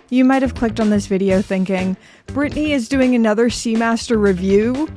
You might have clicked on this video thinking, Brittany is doing another Seamaster review.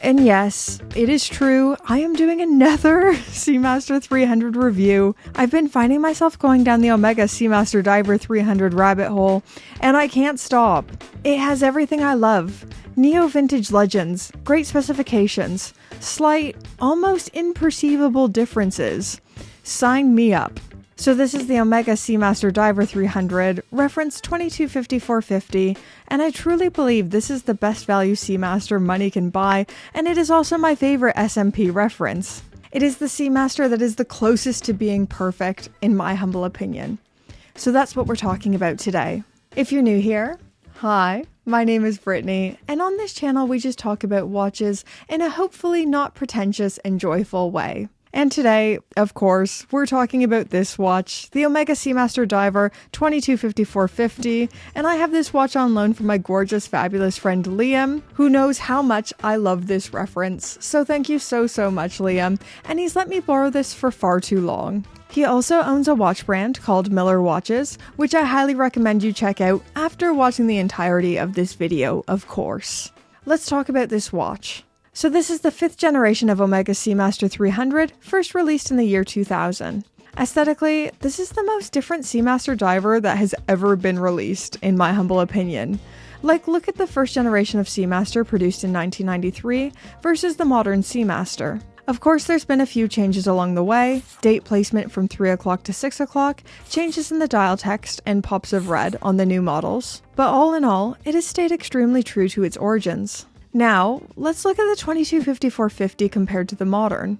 And yes, it is true, I am doing another Seamaster 300 review. I've been finding myself going down the Omega Seamaster Diver 300 rabbit hole, and I can't stop. It has everything I love. Neo-vintage legends, great specifications, slight, almost imperceivable differences. Sign me up. So this is the Omega Seamaster Diver 300, reference 225450, and I truly believe this is the best value Seamaster money can buy, and it is also my favorite SMP reference. It is the Seamaster that is the closest to being perfect, in my humble opinion. So that's what we're talking about today. If you're new here, hi, my name is Brittany, and on this channel we just talk about watches in a hopefully not pretentious and joyful way. And today, of course, we're talking about this watch, the Omega Seamaster Diver 225450, and I have this watch on loan from my gorgeous, fabulous friend Liam, who knows how much I love this reference, so thank you so much, Liam, and he's let me borrow this for far too long. He also owns a watch brand called Miller Watches, which I highly recommend you check out after watching the entirety of this video, of course. Let's talk about this watch. So this is the 5th generation of Omega Seamaster 300, first released in the year 2000. Aesthetically, this is the most different Seamaster Diver that has ever been released, in my humble opinion. Like, look at the first generation of Seamaster produced in 1993 versus the modern Seamaster. Of course, there's been a few changes along the way, date placement from 3 o'clock to 6 o'clock, changes in the dial text, and pops of red on the new models. But all in all, it has stayed extremely true to its origins. Now, let's look at the 225450 compared to the modern.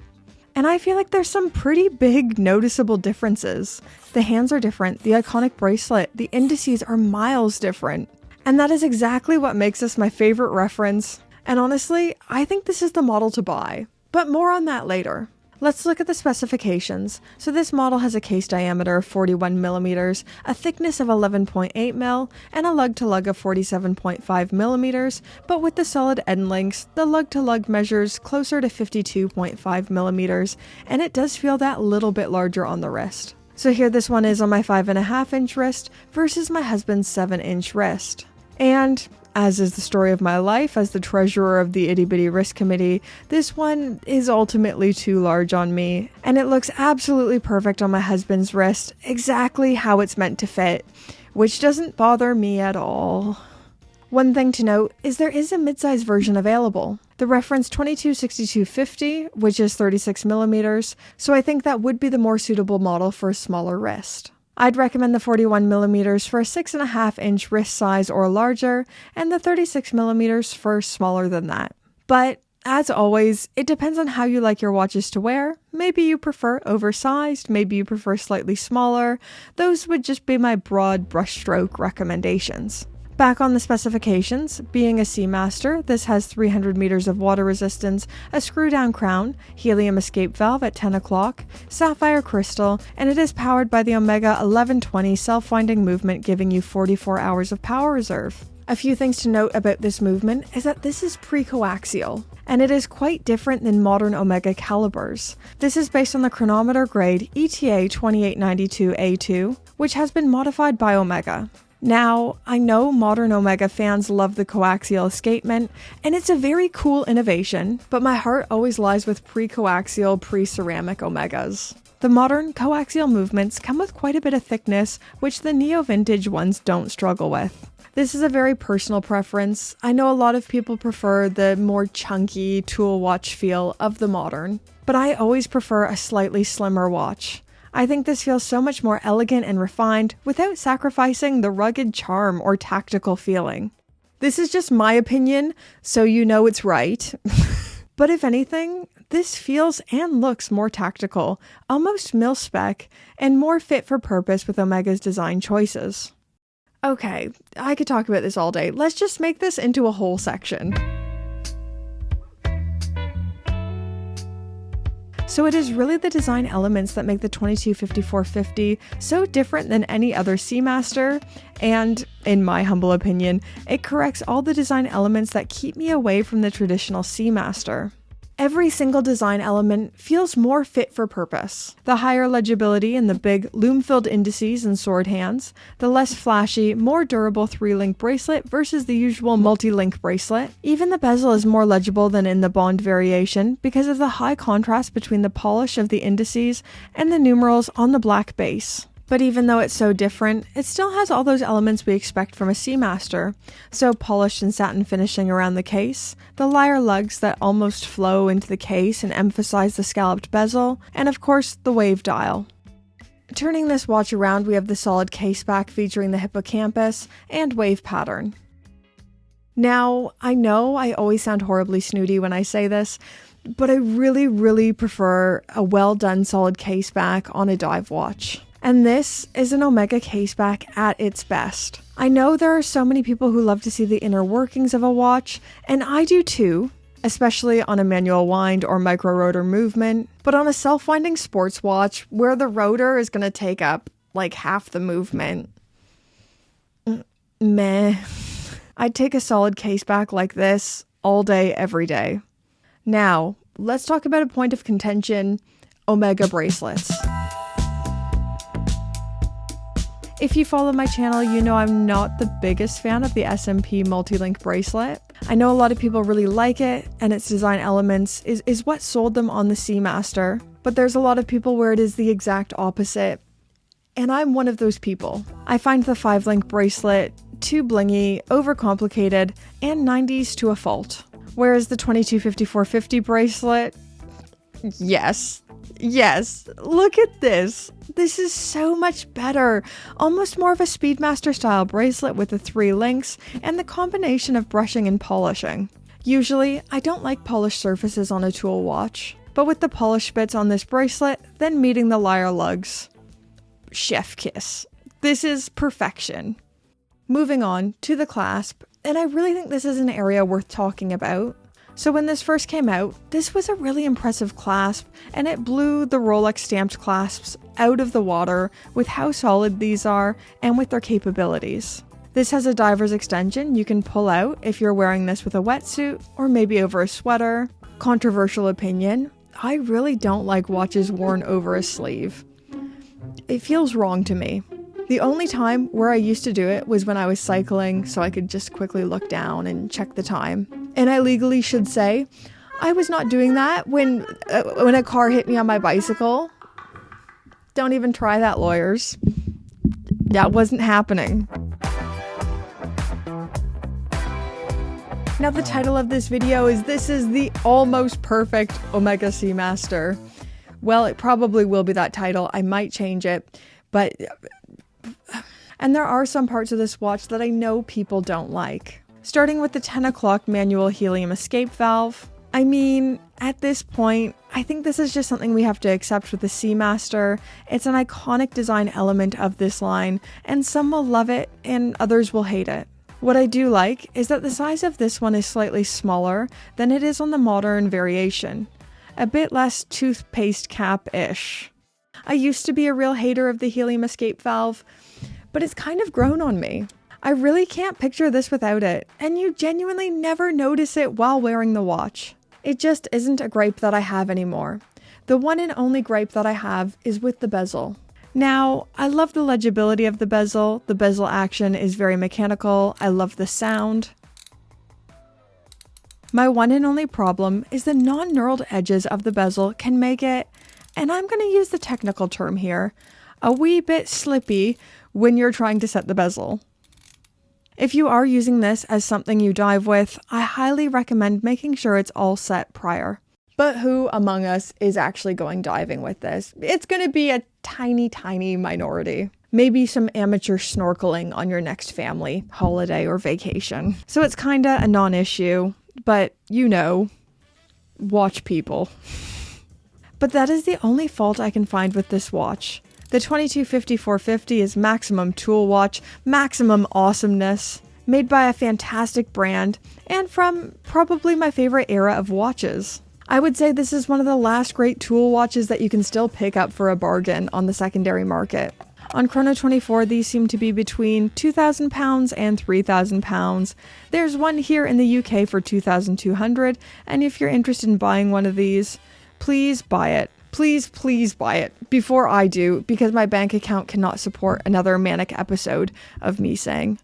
And I feel like there's some pretty big noticeable differences. The hands are different, the iconic bracelet, the indices are miles different. And that is exactly what makes this my favorite reference. And honestly, I think this is the model to buy. But more on that later. Let's look at the specifications. So this model has a case diameter of 41mm, a thickness of 11.8mm, and a lug-to-lug of 47.5mm, but with the solid end links, the lug-to-lug measures closer to 52.5mm, and it does feel that little bit larger on the wrist. So here this one is on my 5.5-inch wrist versus my husband's 7-inch wrist. And as is the story of my life as the treasurer of the Itty Bitty Wrist Committee, this one is ultimately too large on me, and it looks absolutely perfect on my husband's wrist, exactly how it's meant to fit, which doesn't bother me at all. One thing to note is there is a mid-size version available. The reference 226250, which is 36mm, so I think that would be the more suitable model for a smaller wrist. I'd recommend the 41mm for a 6.5-inch wrist size or larger, and the 36mm for smaller than that. But, as always, it depends on how you like your watches to wear. Maybe you prefer oversized, maybe you prefer slightly smaller. Those would just be my broad brushstroke recommendations. Back on the specifications, being a Seamaster, this has 300 meters of water resistance, a screw-down crown, helium escape valve at 10 o'clock, sapphire crystal, and it is powered by the Omega 1120 self-winding movement, giving you 44 hours of power reserve. A few things to note about this movement is that this is pre-coaxial, and it is quite different than modern Omega calibers. This is based on the chronometer grade ETA 2892A2, which has been modified by Omega. Now, I know modern Omega fans love the coaxial escapement, and it's a very cool innovation, but my heart always lies with pre-coaxial, pre-ceramic Omegas. The modern coaxial movements come with quite a bit of thickness, which the neo-vintage ones don't struggle with. This is a very personal preference. I know a lot of people prefer the more chunky tool watch feel of the modern, but I always prefer a slightly slimmer watch. I think this feels so much more elegant and refined without sacrificing the rugged charm or tactical feeling. This is just my opinion, so you know it's right. But if anything, this feels and looks more tactical, almost mil-spec, and more fit for purpose with Omega's design choices. Okay, I could talk about this all day. Let's just make this into a whole section. So it is really the design elements that make the 225450 so different than any other Seamaster, and, in my humble opinion, it corrects all the design elements that keep me away from the traditional Seamaster. Every single design element feels more fit for purpose. The higher legibility in the big lume-filled indices and sword hands, the less flashy, more durable 3-link bracelet versus the usual multi-link bracelet. Even the bezel is more legible than in the Bond variation because of the high contrast between the polish of the indices and the numerals on the black base. But even though it's so different, it still has all those elements we expect from a Seamaster. So polished and satin finishing around the case, the lyre lugs that almost flow into the case and emphasize the scalloped bezel, and of course the wave dial. Turning this watch around, we have the solid case back featuring the hippocampus and wave pattern. Now, I know I always sound horribly snooty when I say this, but I really prefer a well done solid case back on a dive watch. And this is an Omega caseback at its best. I know there are so many people who love to see the inner workings of a watch, and I do too, especially on a manual wind or micro rotor movement, but on a self-winding sports watch where the rotor is going to take up like half the movement. Meh. I'd take a solid caseback like this all day, every day. Now, let's talk about a point of contention, Omega bracelets. If you follow my channel, you know I'm not the biggest fan of the SMP multi-link bracelet. I know a lot of people really like it, and its design elements is what sold them on the Seamaster, but there's a lot of people where it is the exact opposite, and I'm one of those people. I find the 5-link bracelet too blingy, overcomplicated, and 90s to a fault. Whereas the 225450 bracelet, yes, look at this. This is so much better. Almost more of a Speedmaster style bracelet with the 3 links and the combination of brushing and polishing. Usually, I don't like polished surfaces on a tool watch, but with the polish bits on this bracelet, then meeting the lyre lugs. Chef kiss. This is perfection. Moving on to the clasp, and I really think this is an area worth talking about. So when this first came out, this was a really impressive clasp, and it blew the Rolex stamped clasps out of the water with how solid these are and with their capabilities. This has a diver's extension you can pull out if you're wearing this with a wetsuit or maybe over a sweater. Controversial opinion, I really don't like watches worn over a sleeve. It feels wrong to me. The only time where I used to do it was when I was cycling, so I could just quickly look down and check the time. And I legally should say, I was not doing that when a car hit me on my bicycle. Don't even try that, lawyers. That wasn't happening. Now the title of this video is "This is the almost perfect Omega Seamaster." Well, it probably will be that title. I might change it, but... And there are some parts of this watch that I know people don't like. Starting with the 10 o'clock manual helium escape valve. I mean, at this point, I think this is just something we have to accept with the Seamaster. It's an iconic design element of this line, and some will love it and others will hate it. What I do like is that the size of this one is slightly smaller than it is on the modern variation. A bit less toothpaste cap-ish. I used to be a real hater of the helium escape valve, but it's kind of grown on me. I really can't picture this without it, and you genuinely never notice it while wearing the watch. It just isn't a gripe that I have anymore. The one and only gripe that I have is with the bezel. Now, I love the legibility of the bezel action is very mechanical, I love the sound. My one and only problem is the non-knurled edges of the bezel can make it, and I'm going to use the technical term here, a wee bit slippy when you're trying to set the bezel. If you are using this as something you dive with, I highly recommend making sure it's all set prior. But who among us is actually going diving with this? It's going to be a tiny minority. Maybe some amateur snorkeling on your next family holiday or vacation. So it's kinda a non-issue, but you know, watch people. But that is the only fault I can find with this watch. The 225450 is maximum tool watch, maximum awesomeness, made by a fantastic brand, and from probably my favorite era of watches. I would say this is one of the last great tool watches that you can still pick up for a bargain on the secondary market. On Chrono24, these seem to be between £2,000 and £3,000. There's one here in the UK for $2,200, and if you're interested in buying one of these, please buy it. Please buy it before I do, because my bank account cannot support another manic episode of me saying,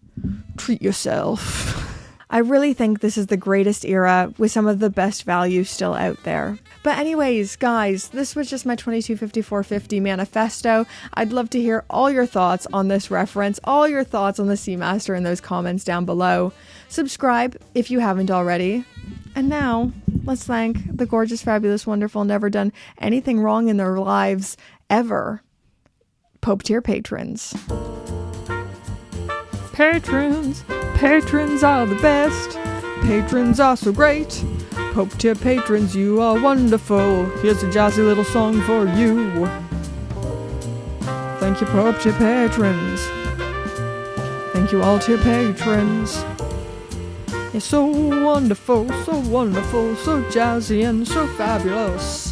treat yourself. I really think this is the greatest era with some of the best value still out there. But anyways, guys, this was just my 225450 manifesto. I'd love to hear all your thoughts on this reference, all your thoughts on the Seamaster in those comments down below. Subscribe if you haven't already. And now, let's thank the gorgeous, fabulous, wonderful, never done anything wrong in their lives ever Pope tier patrons. Patrons are the best. Patrons are so great. Pope tier patrons, you are wonderful. Here's a jazzy little song for you. Thank you, Pope tier patrons. Thank you, all tier patrons. You're so wonderful, so jazzy, and so fabulous.